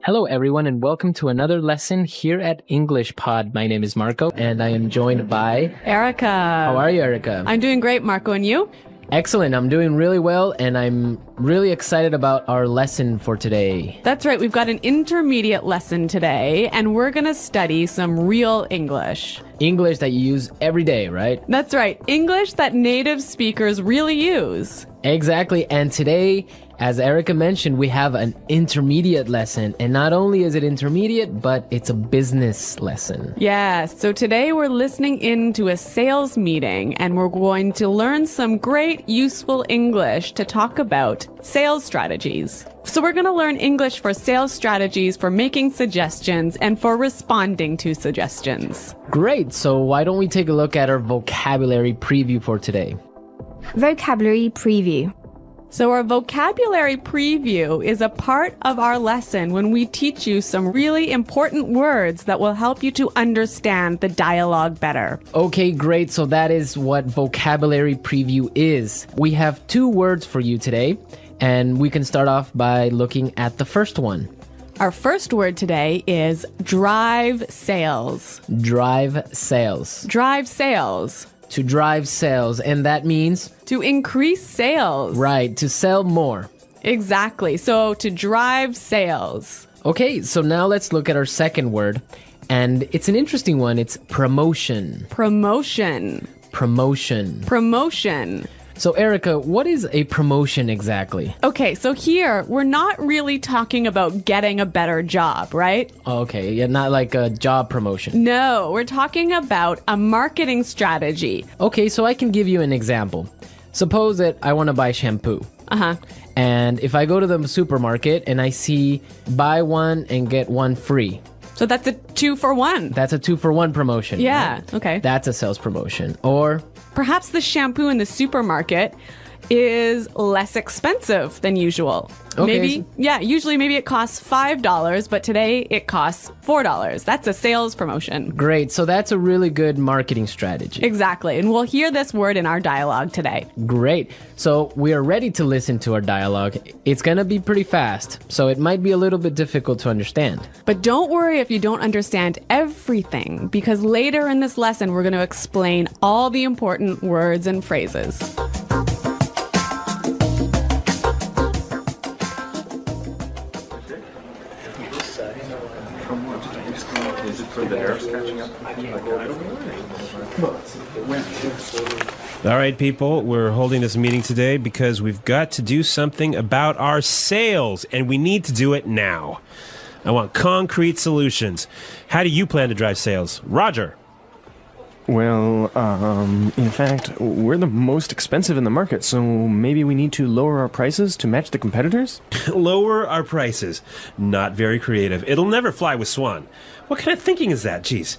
Hello everyone and welcome to another lesson here at English Pod. My name is Marco and I am joined by Erica. How are you, Erica? I'm doing great, Marco, and you? Excellent. I'm doing really well and I'm really excited about our lesson for today. That's right. We've got an intermediate lesson today and we're going to study some real English. English that you use every day, right? That's right. English that native speakers really use. Exactly. And today, as Erica mentioned, we have an intermediate lesson. And not only is it intermediate, but it's a business lesson. Yes. So today we're listening into a sales meeting and we're going to learn some great useful English to talk about sales strategies. So we're going to learn English for sales strategies, for making suggestions, and for responding to suggestions. Great. So why don't we take a look at our vocabulary preview for today? Vocabulary preview. So our vocabulary preview is a part of our lesson when we teach you some really important words that will help you to understand the dialogue better. Okay, great. So that is what vocabulary preview is. We have 2 words for you today, and we can start off by looking at the first one. Our first word today is drive sales. Drive sales. Drive sales. To drive sales, and that means? To increase sales. Right, to sell more. Exactly. So to drive sales. Okay, so now let's look at our second word, and it's an interesting one. It's promotion. Promotion. Promotion. Promotion. So Erica, what is a promotion exactly? Okay, so here we're not really talking about getting a better job, right? Okay, yeah, not like a job promotion. No, we're talking about a marketing strategy. Okay, so I can give you an example. Suppose that I want to buy shampoo. And if I go to the supermarket and I see buy one and get one free. So that's a 2-for-1. That's a 2-for-1 promotion. Yeah, right? okay. That's a sales promotion. Or perhaps the shampoo in the supermarket is less expensive than usual. Okay. Usually maybe it costs $5, but today it costs $4. That's a sales promotion. Great. So that's a really good marketing strategy. Exactly. And we'll hear this word in our dialogue today. Great. So we are ready to listen to our dialogue. It's going to be pretty fast, so it might be a little bit difficult to understand. But don't worry if you don't understand everything, because later in this lesson, we're going to explain all the important words and phrases. All right, people, we're holding this meeting today because we've got to do something about our sales, and we need to do it now. I want concrete solutions. How do you plan to drive sales? Roger. Well, in fact, we're the most expensive in the market, so maybe we need to lower our prices to match the competitors? Lower our prices. Not very creative. It'll never fly with Swan. What kind of thinking is that? Jeez.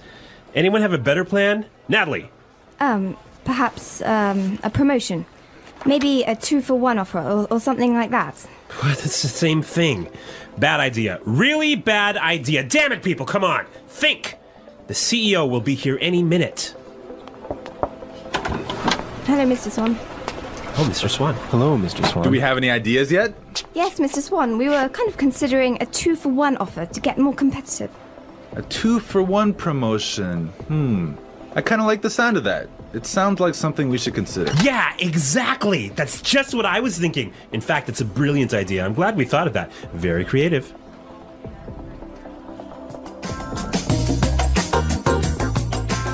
Anyone have a better plan? Natalie. Perhaps a promotion. Maybe a 2-for-1 offer or something like that. That's the same thing. Bad idea. Really bad idea. Damn it, people, come on. Think. The CEO will be here any minute. Hello, Mr. Swan. Oh, Mr. Swan. Hello, Mr. Swan. Do we have any ideas yet? Yes, Mr. Swan. We were kind of considering a 2-for-1 offer to get more competitive. A 2-for-1 promotion. I kind of like the sound of that. It sounds like something we should consider. Yeah, exactly. That's just what I was thinking. In fact, it's a brilliant idea. I'm glad we thought of that. Very creative.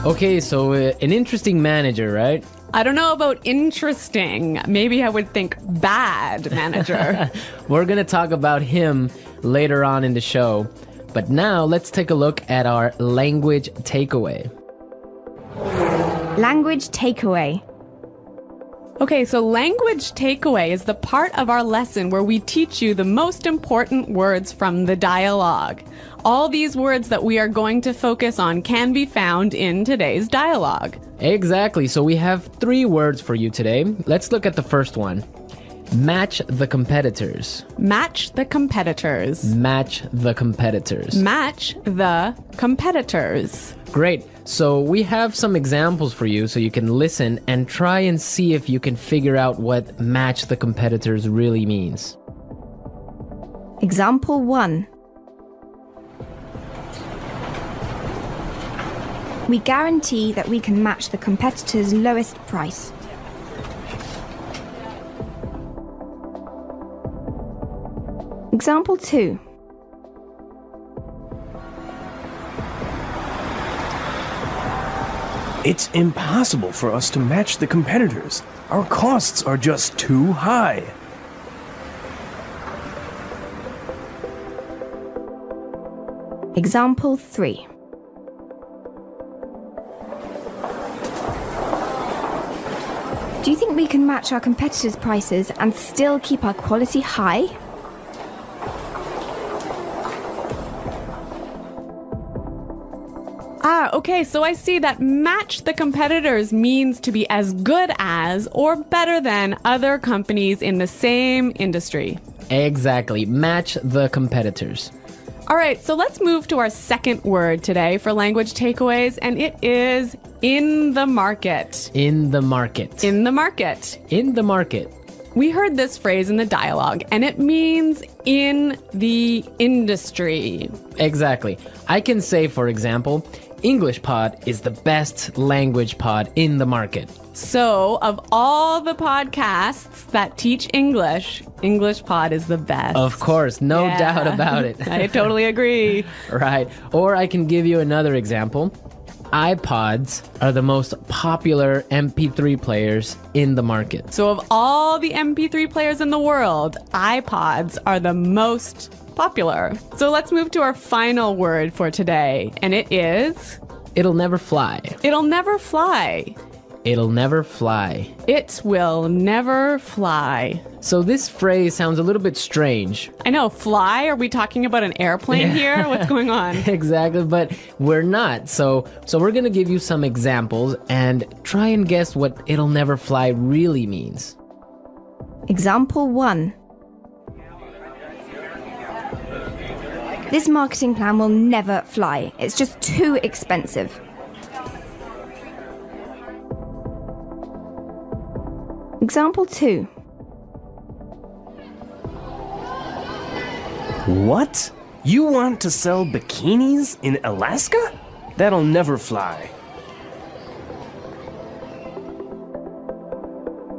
Okay, so an interesting manager, right? I don't know about interesting. Maybe I would think bad manager. We're going to talk about him later on in the show. But now let's take a look at our language takeaway. Language takeaway. Okay, so language takeaway is the part of our lesson where we teach you the most important words from the dialogue. All these words that we are going to focus on can be found in today's dialogue. Exactly. So we have 3 words for you today. Let's look at the first one. Match the competitors. Match the competitors. Match the competitors. Match the competitors. Great. So we have some examples for you so you can listen and try and see if you can figure out what match the competitors really means. Example 1. We guarantee that we can match the competitor's lowest price. Example 2. It's impossible for us to match the competitors. Our costs are just too high. Example 3. Do you think we can match our competitors' prices and still keep our quality high? Okay, so I see that match the competitors means to be as good as or better than other companies in the same industry. Exactly. Match the competitors. All right, so let's move to our second word today for language takeaways, and it is in the market. In the market. In the market. In the market. We heard this phrase in the dialogue, and it means in the industry. Exactly. I can say, for example, English Pod is the best language pod in the market. So, of all the podcasts that teach English, English Pod is the best. Of course, no doubt about it. I totally agree. Right. Or I can give you another example. iPods are the most popular MP3 players in the market. So, of all the MP3 players in the world, iPods are the most popular. So let's move to our final word for today, and it is... It'll never fly. It'll never fly. It'll never fly. It will never fly. So this phrase sounds a little bit strange. I know, fly? Are we talking about an airplane here? What's going on? Exactly, but we're not. So we're going to give you some examples and try and guess what it'll never fly really means. Example 1. This marketing plan will never fly. It's just too expensive. Example 2. What? You want to sell bikinis in Alaska? That'll never fly.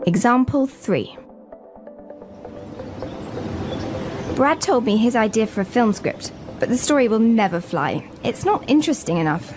Example 3. Brad told me his idea for a film script, but the story will never fly. It's not interesting enough.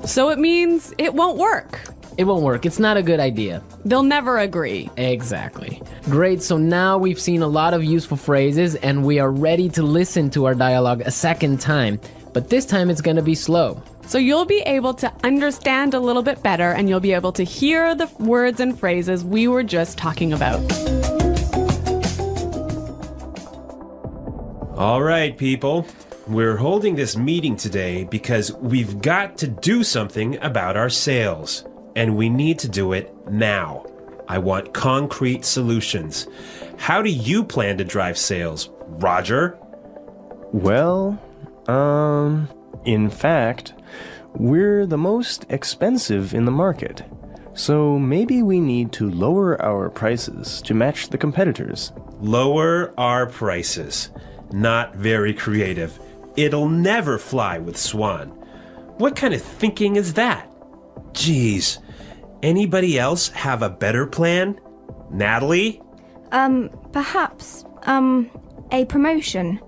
So it means it won't work. It won't work. It's not a good idea. They'll never agree. Exactly. Great. So now we've seen a lot of useful phrases and we are ready to listen to our dialogue a second time. But this time it's going to be slow. So you'll be able to understand a little bit better and you'll be able to hear the words and phrases we were just talking about. All right, people. We're holding this meeting today because we've got to do something about our sales. And we need to do it now. I want concrete solutions. How do you plan to drive sales, Roger? Well, in fact, we're the most expensive in the market. So maybe we need to lower our prices to match the competitors. Lower our prices. Not very creative. It'll never fly with Swan. What kind of thinking is that? Geez. Anybody else have a better plan? Natalie? Perhaps, a promotion.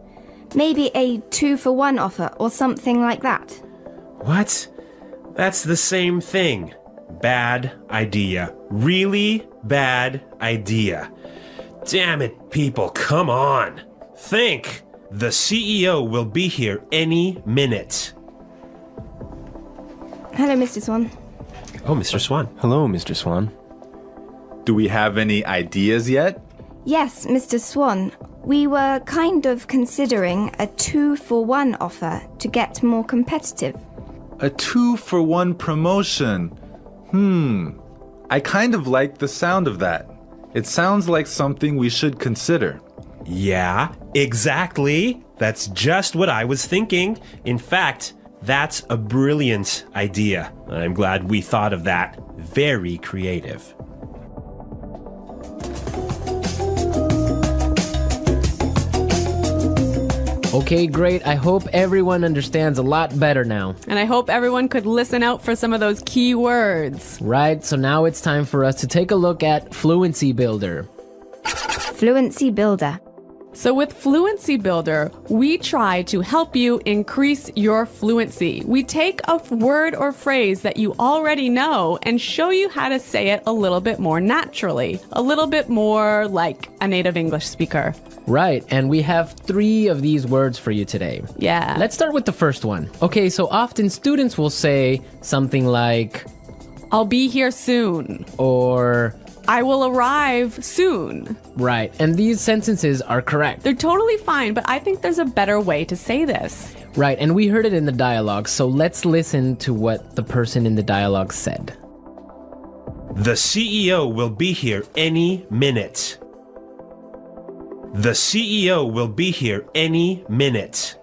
Maybe a 2-for-1 offer or something like that. What? That's the same thing. Bad idea. Really bad idea. Damn it, people, come on. Think. The CEO will be here any minute. Hello, Mr. Swan. Oh, Mr. Swan. Hello, Mr. Swan. Do we have any ideas yet? Yes, Mr. Swan. We were kind of considering a 2-for-1 offer to get more competitive. A 2-for-1 promotion. I kind of like the sound of that. It sounds like something we should consider. Yeah, exactly. That's just what I was thinking. In fact, that's a brilliant idea. I'm glad we thought of that. Very creative. Okay, great. I hope everyone understands a lot better now. And I hope everyone could listen out for some of those key words. Right, so now it's time for us to take a look at Fluency Builder. Fluency Builder. So with Fluency Builder, we try to help you increase your fluency. We take a word or phrase that you already know and show you how to say it a little bit more naturally, a little bit more like a native English speaker. Right, and we have 3 of these words for you today. Yeah. Let's start with the first one. Okay, so often students will say something like, I'll be here soon. or I will arrive soon. right, and these sentences are correct. They're totally fine, but I think there's a better way to say this. Right, and we heard it in the dialogue, so let's listen to what the person in the dialogue said. The CEO will be here any minute. The CEO will be here any minute.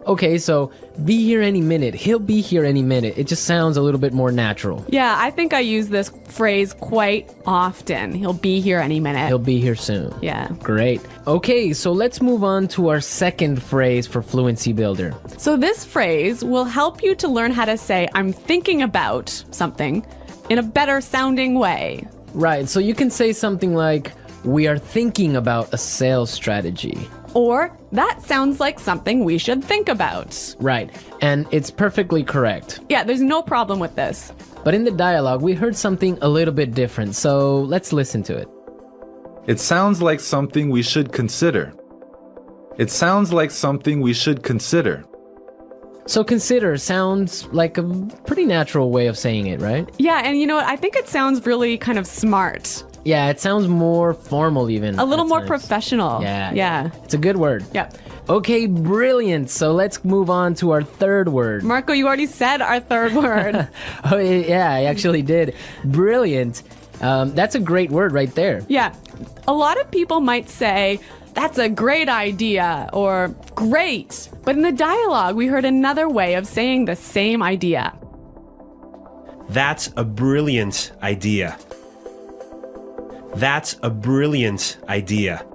Okay, so be here any minute. He'll be here any minute. It just sounds a little bit more natural. Yeah, I think I use this phrase quite often. He'll be here any minute. He'll be here soon. Yeah. Great. Okay, so let's move on to our second phrase for Fluency Builder. So this phrase will help you to learn how to say, I'm thinking about something in a better sounding way. Right, so you can say something like, we are thinking about a sales strategy. Or, that sounds like something we should think about. Right, and it's perfectly correct. Yeah, there's no problem with this. But in the dialogue, we heard something a little bit different, so let's listen to it. It sounds like something we should consider. It sounds like something we should consider. So consider sounds like a pretty natural way of saying it, right? Yeah, and you know what? I think it sounds really kind of smart. Yeah, it sounds more formal even. A little at more times. professional. Yeah. It's a good word. Yeah. Okay, brilliant. So let's move on to our third word. Marco, you already said our third word. Oh, yeah, I actually did. Brilliant. That's a great word right there. Yeah. A lot of people might say, that's a great idea, or great. But in the dialogue, we heard another way of saying the same idea. That's a brilliant idea. That's a brilliant idea.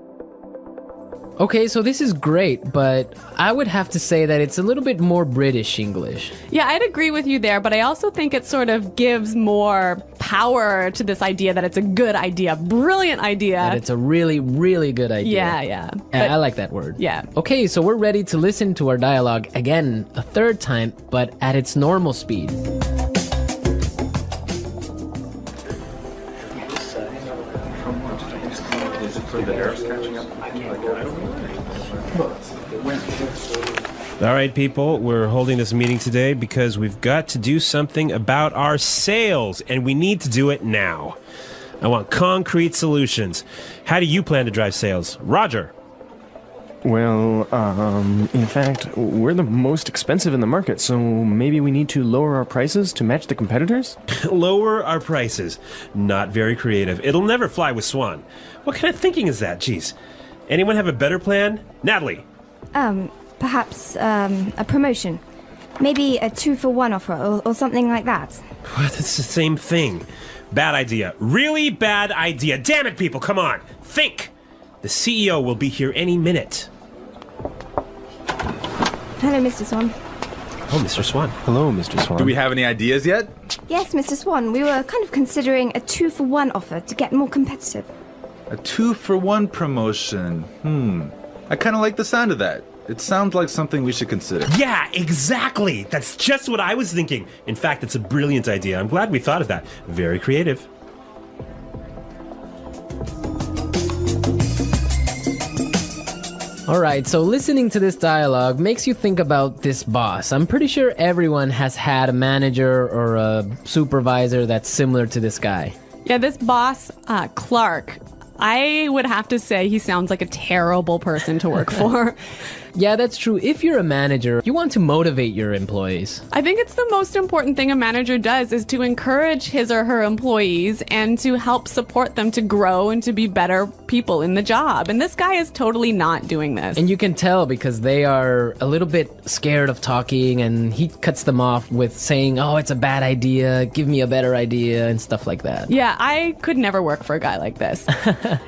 Okay, so this is great, but I would have to say that it's a little bit more British English. Yeah, I'd agree with you there, but I also think it sort of gives more power to this idea that it's a good idea, brilliant idea. That it's a really, really good idea. Yeah. And I like that word. Yeah. Okay, so we're ready to listen to our dialogue again a third time, but at its normal speed. All right, people, we're holding this meeting today because we've got to do something about our sales, and we need to do it now. I want concrete solutions. How do you plan to drive sales? Roger. Well, in fact, we're the most expensive in the market, so maybe we need to lower our prices to match the competitors? Lower our prices. Not very creative. It'll never fly with Swan. What kind of thinking is that? Jeez. Anyone have a better plan? Natalie. Perhaps a promotion. Maybe a 2-for-1 offer or something like that. What? It's the same thing. Bad idea. Really bad idea. Damn it, people, come on. Think. The CEO will be here any minute. Hello, Mr. Swan. Oh, Mr. Swan. Hello, Mr. Swan. Do we have any ideas yet? Yes, Mr. Swan, we were kind of considering a 2-for-1 offer to get more competitive. A 2-for-1 promotion. I kind of like the sound of that. It sounds like something we should consider. Yeah, exactly. That's just what I was thinking. In fact, it's a brilliant idea. I'm glad we thought of that. Very creative. All right, so listening to this dialogue makes you think about this boss. I'm pretty sure everyone has had a manager or a supervisor that's similar to this guy. Yeah, this boss, Clark, I would have to say he sounds like a terrible person to work for. Yeah, that's true. If you're a manager, you want to motivate your employees. I think it's the most important thing a manager does is to encourage his or her employees and to help support them to grow and to be better people in the job. And this guy is totally not doing this. And you can tell because they are a little bit scared of talking, and he cuts them off with saying, oh, it's a bad idea, give me a better idea, and stuff like that. Yeah, I could never work for a guy like this.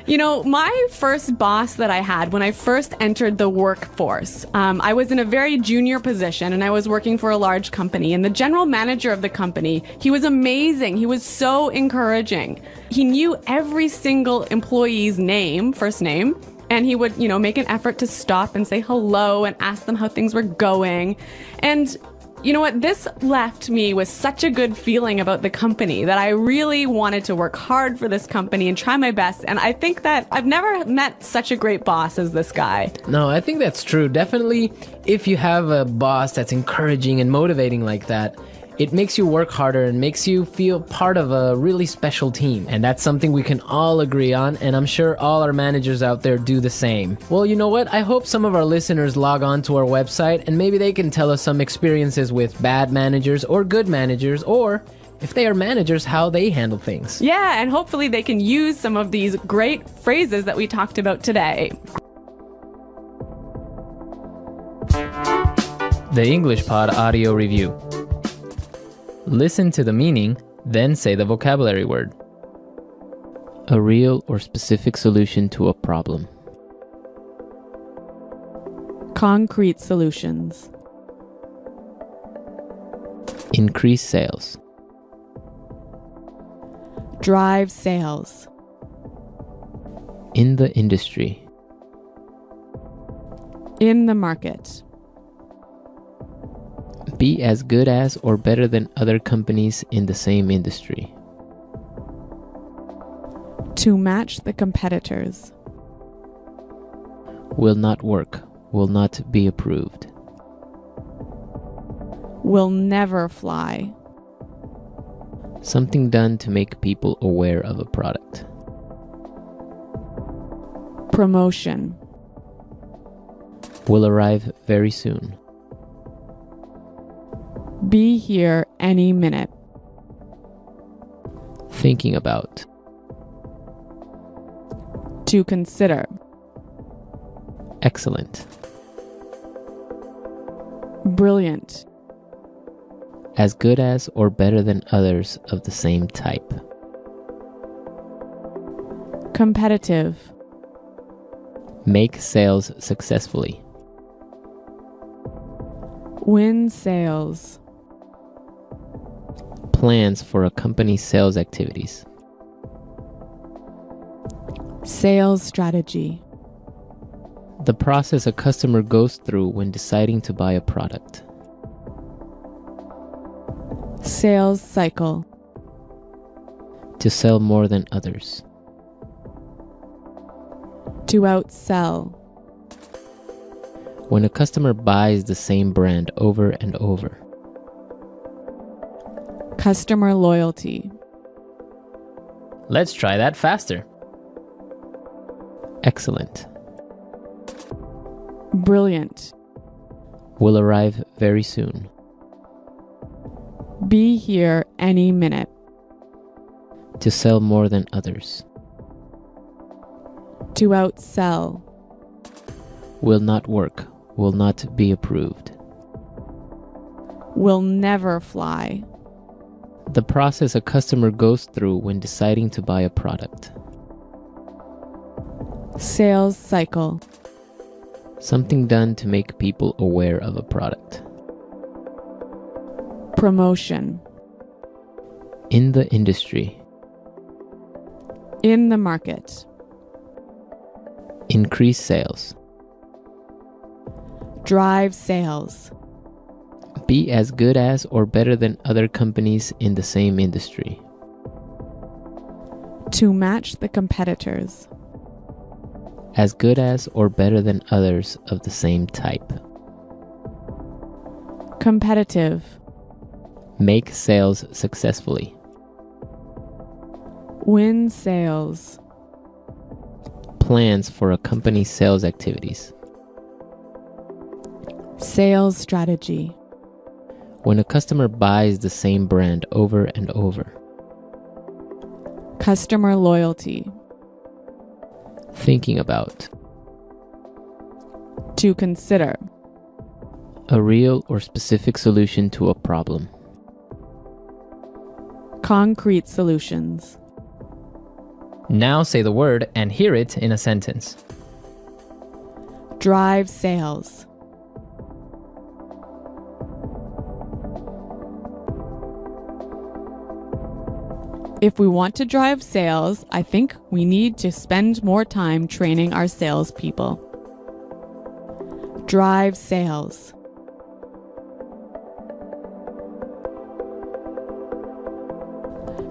You know, my first boss that I had when I first entered the workforce, course. I was in a very junior position and I was working for a large company, and the general manager of the company, he was amazing. He was so encouraging. He knew every single employee's name, first name, and he would, make an effort to stop and say hello and ask them how things were going. And you know what? This left me with such a good feeling about the company that I really wanted to work hard for this company and try my best. And I think that I've never met such a great boss as this guy. No, I think that's true. Definitely, if you have a boss that's encouraging and motivating like that, it makes you work harder and makes you feel part of a really special team. And that's something we can all agree on, and I'm sure all our managers out there do the same. Well, you know what? I hope some of our listeners log on to our website and maybe they can tell us some experiences with bad managers or good managers, or if they are managers, how they handle things. Yeah, and hopefully they can use some of these great phrases that we talked about today. The English Pod Audio Review. Listen to the meaning, then say the vocabulary word. A real or specific solution to a problem. Concrete solutions. Increase sales. Drive sales. In the industry. In the market. Be as good as or better than other companies in the same industry. To match the competitors. Will not work. Will not be approved. Will never fly. Something done to make people aware of a product. Promotion. Will arrive very soon. Be here any minute. Thinking about. To consider. Excellent. Brilliant. As good as or better than others of the same type. Competitive. Make sales successfully. Win sales. Plans for a company's sales activities. Sales strategy. The process a customer goes through when deciding to buy a product. Sales cycle. To sell more than others. To outsell. When a customer buys the same brand over and over. Customer loyalty. Let's try that faster. Excellent. Brilliant. Will arrive very soon. Be here any minute. To sell more than others. To outsell. Will not work. Will not be approved. Will never fly. The process a customer goes through when deciding to buy a product. Sales cycle. Something done to make people aware of a product. Promotion. In the industry. In the market. Increase sales. Drive sales. Be as good as or better than other companies in the same industry. To match the competitors. As good as or better than others of the same type. Competitive. Make sales successfully. Win sales. Plans for a company's sales activities. Sales strategy. When a customer buys the same brand over and over. Customer loyalty. Thinking about. To consider. A real or specific solution to a problem. Concrete solutions. Now say the word and hear it in a sentence. Drive sales. If we want to drive sales, I think we need to spend more time training our salespeople. Drive sales.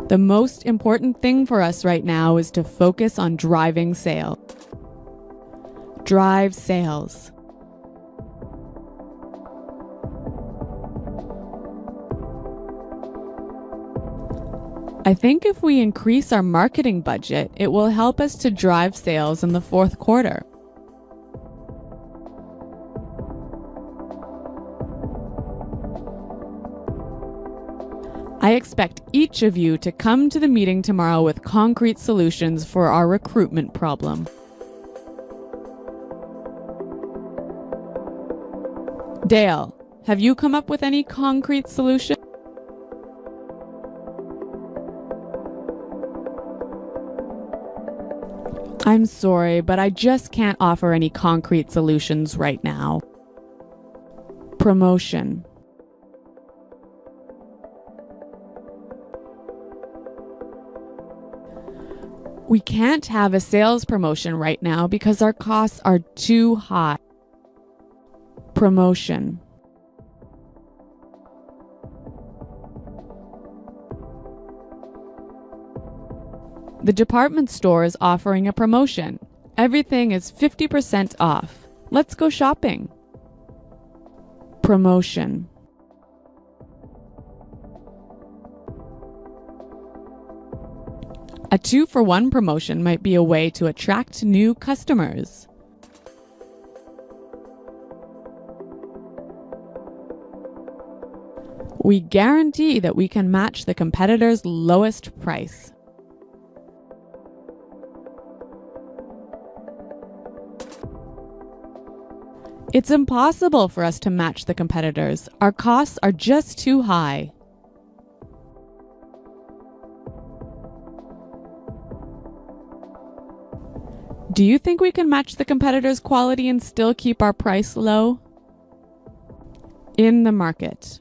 The most important thing for us right now is to focus on driving sales. Drive sales. I think if we increase our marketing budget, it will help us to drive sales in the fourth quarter. I expect each of you to come to the meeting tomorrow with concrete solutions for our recruitment problem. Dale, have you come up with any concrete solution? I'm sorry, but I just can't offer any concrete solutions right now. Promotion. We can't have a sales promotion right now because our costs are too high. Promotion. The department store is offering a promotion. Everything is 50% off. Let's go shopping. Promotion. A 2-for-1 promotion might be a way to attract new customers. We guarantee that we can match the competitor's lowest price. It's impossible for us to match the competitors. Our costs are just too high. Do you think we can match the competitors' quality and still keep our price low? In the market.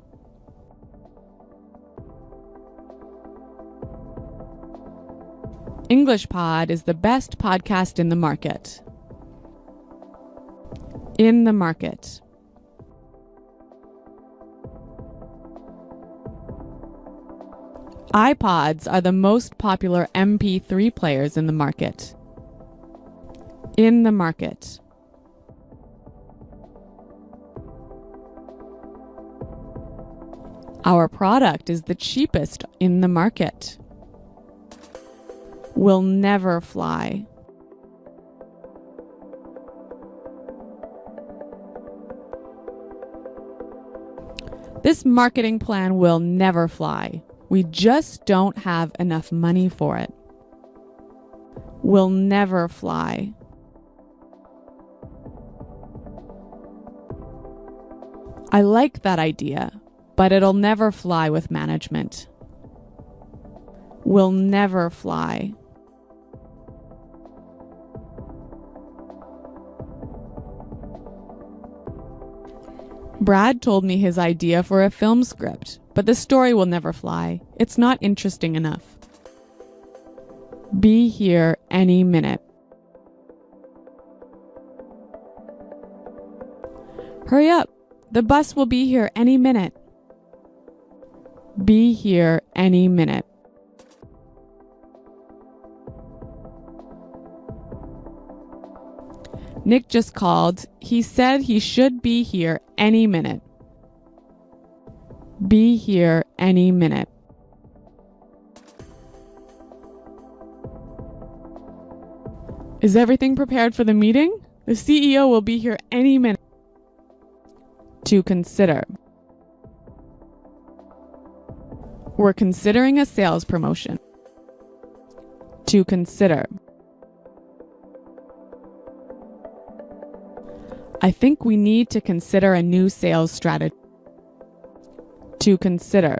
EnglishPod is the best podcast in the market. In the market. iPods are the most popular MP3 players in the market. In the market. Our product is the cheapest in the market. Will never fly. This marketing plan will never fly. We just don't have enough money for it. Will never fly. I like that idea, but it'll never fly with management. Will never fly. Brad told me his idea for a film script, but the story will never fly. It's not interesting enough. Be here any minute. Hurry up! The bus will be here any minute. Be here any minute. Nick just called. He said he should be here any minute. Be here any minute. Is everything prepared for the meeting? The CEO will be here any minute. To consider. We're considering a sales promotion. To consider. I think we need to consider a new sales strategy. To consider.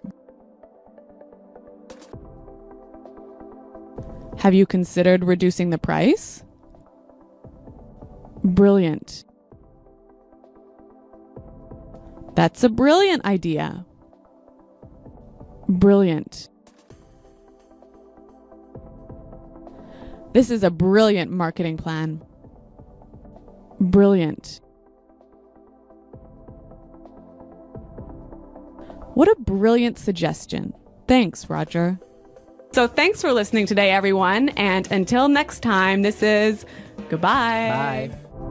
Have you considered reducing the price? Brilliant. That's a brilliant idea. Brilliant. This is a brilliant marketing plan. Brilliant. What a brilliant suggestion. Thanks, Roger. So thanks for listening today, everyone. And until next time, this is goodbye. Bye.